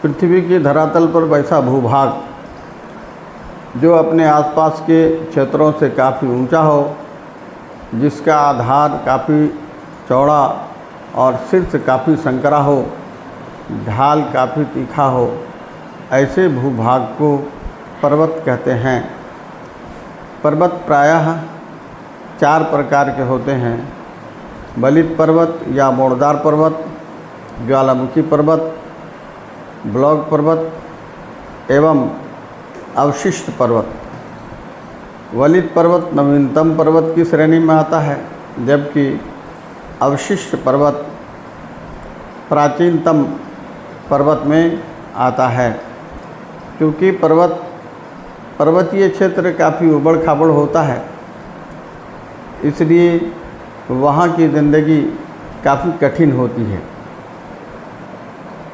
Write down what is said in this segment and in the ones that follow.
पृथ्वी की धरातल पर वैसा भूभाग जो अपने आसपास के क्षेत्रों से काफ़ी ऊंचा हो, जिसका आधार काफ़ी चौड़ा और शीर्ष काफ़ी संकरा हो, ढाल काफ़ी तीखा हो, ऐसे भूभाग को पर्वत कहते हैं। पर्वत प्रायः 4 प्रकार के होते हैं: बलित पर्वत या मोड़दार पर्वत, ज्वालामुखी पर्वत, ब्लॉक पर्वत एवं अवशिष्ट पर्वत। वलित पर्वत नवीनतम पर्वत की श्रेणी में आता है, जबकि अवशिष्ट पर्वत प्राचीनतम पर्वत में आता है। क्योंकि पर्वतीय क्षेत्र काफ़ी उबड़ खाबड़ होता है, इसलिए वहाँ की ज़िंदगी काफ़ी कठिन होती है।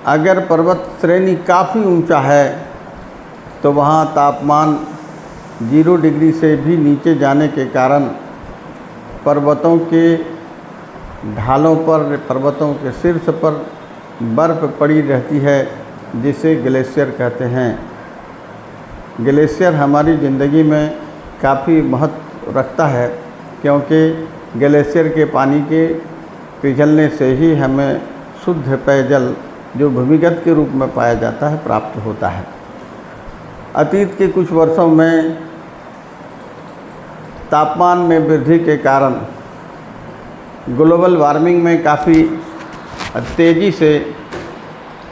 अगर पर्वत श्रेणी काफ़ी ऊंचा है तो वहाँ तापमान 0 डिग्री से भी नीचे जाने के कारण पर्वतों के ढालों पर, पर्वतों के शीर्ष पर बर्फ़ पड़ी रहती है, जिसे ग्लेशियर कहते हैं। ग्लेशियर हमारी ज़िंदगी में काफ़ी महत्व रखता है, क्योंकि ग्लेशियर के पानी के पिघलने से ही हमें शुद्ध पेयजल, जो भूमिगत के रूप में पाया जाता है, प्राप्त होता है। अतीत के कुछ वर्षों में तापमान में वृद्धि के कारण, ग्लोबल वार्मिंग में काफ़ी तेज़ी से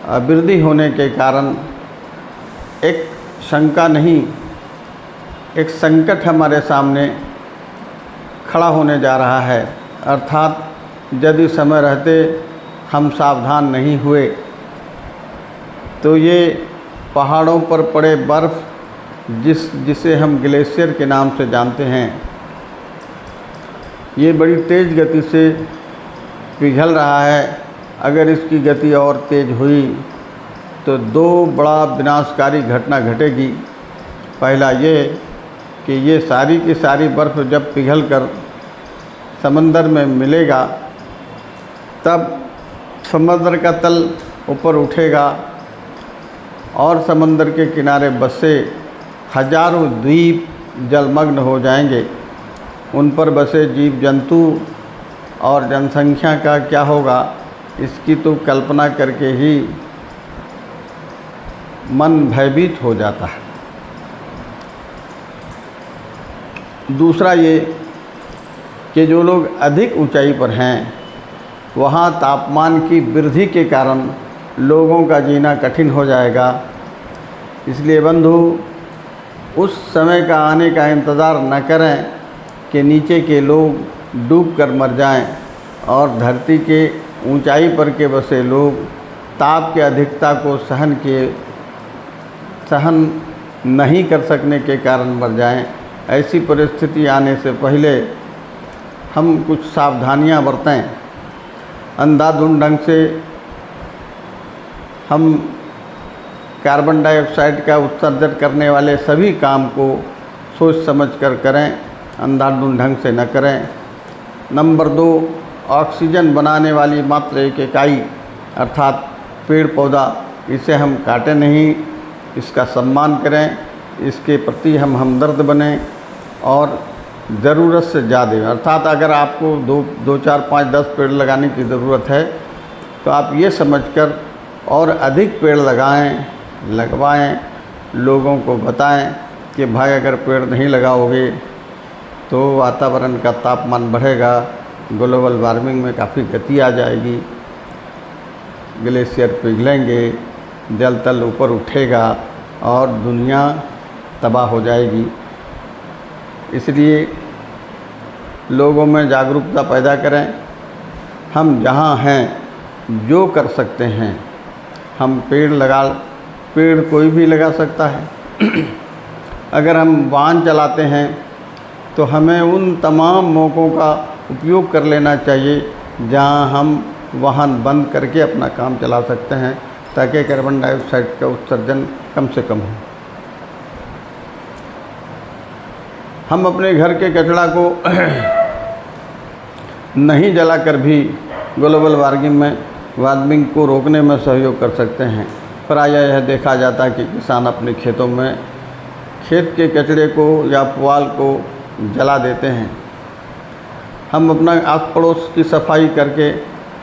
वृद्धि होने के कारण एक शंका नहीं, एक संकट हमारे सामने खड़ा होने जा रहा है। अर्थात यदि समय रहते हम सावधान नहीं हुए तो ये पहाड़ों पर पड़े बर्फ़, जिसे हम ग्लेशियर के नाम से जानते हैं, ये बड़ी तेज़ गति से पिघल रहा है। अगर इसकी गति और तेज़ हुई तो 2 बड़ा विनाशकारी घटना घटेगी। पहला ये कि ये सारी की सारी बर्फ़ जब पिघलकर समंदर में मिलेगा, तब समंदर का तल ऊपर उठेगा और समंदर के किनारे बसे हजारों द्वीप जलमग्न हो जाएंगे। उन पर बसे जीव जंतु और जनसंख्या का क्या होगा, इसकी तो कल्पना करके ही मन भयभीत हो जाता है। दूसरा ये कि जो लोग अधिक ऊंचाई पर हैं, वहाँ तापमान की वृद्धि के कारण लोगों का जीना कठिन हो जाएगा। इसलिए बंधु, उस समय का आने का इंतज़ार न करें कि नीचे के लोग डूब कर मर जाएं और धरती के ऊंचाई पर के बसे लोग ताप की अधिकता को सहन नहीं कर सकने के कारण मर जाएं। ऐसी परिस्थिति आने से पहले हम कुछ सावधानियां बरतें। अंधाधुंध ढंग से हम कार्बन डाइऑक्साइड का उत्सर्जन करने वाले सभी काम को सोच समझ कर करें, अंधाधुंध ढंग से न करें। नंबर 2, ऑक्सीजन बनाने वाली मात्र एक इकाई अर्थात पेड़ पौधा, इसे हम काटें नहीं, इसका सम्मान करें, इसके प्रति हम हमदर्द बनें और ज़रूरत से ज़्यादा, अर्थात अगर आपको 2, 4, 5, 10 पेड़ लगाने की ज़रूरत है तो आप ये समझकर और अधिक पेड़ लगवाएं, लोगों को बताएं कि भाई अगर पेड़ नहीं लगाओगे तो वातावरण का तापमान बढ़ेगा, ग्लोबल वार्मिंग में काफ़ी गति आ जाएगी, ग्लेशियर पिघलेंगे, जल तल ऊपर उठेगा और दुनिया तबाह हो जाएगी। इसलिए लोगों में जागरूकता पैदा करें। हम जहाँ हैं जो कर सकते हैं, हम पेड़ कोई भी लगा सकता है। अगर हम वाहन चलाते हैं तो हमें उन तमाम मौक़ों का उपयोग कर लेना चाहिए जहाँ हम वाहन बंद करके अपना काम चला सकते हैं, ताकि कार्बन डाइऑक्साइड का उत्सर्जन कम से कम हो। हम अपने घर के कचरा को नहीं जलाकर भी ग्लोबल वार्मिंग को रोकने में सहयोग कर सकते हैं। प्रायः यह देखा जाता है कि किसान अपने खेतों में खेत के कचरे को या पुआल को जला देते हैं। हम अपना आस पड़ोस की सफाई करके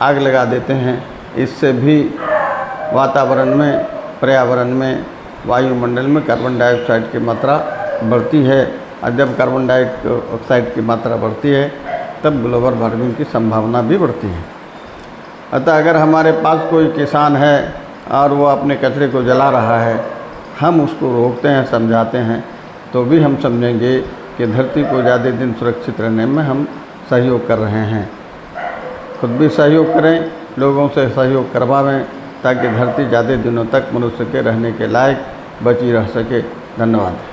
आग लगा देते हैं। इससे भी वातावरण में, पर्यावरण में, वायुमंडल में कार्बन डाइऑक्साइड की मात्रा बढ़ती है, और जब कार्बन डाइऑक्साइड की मात्रा बढ़ती है तब ग्लोबल वार्मिंग की संभावना भी बढ़ती है। अतः अगर हमारे पास कोई किसान है और वो अपने कचरे को जला रहा है, हम उसको रोकते हैं, समझाते हैं, तो भी हम समझेंगे कि धरती को ज़्यादा दिन सुरक्षित रहने में हम सहयोग कर रहे हैं। खुद भी सहयोग करें, लोगों से सहयोग करवाएं, ताकि धरती ज़्यादा दिनों तक मनुष्य के रहने के लायक बची रह सके। धन्यवाद।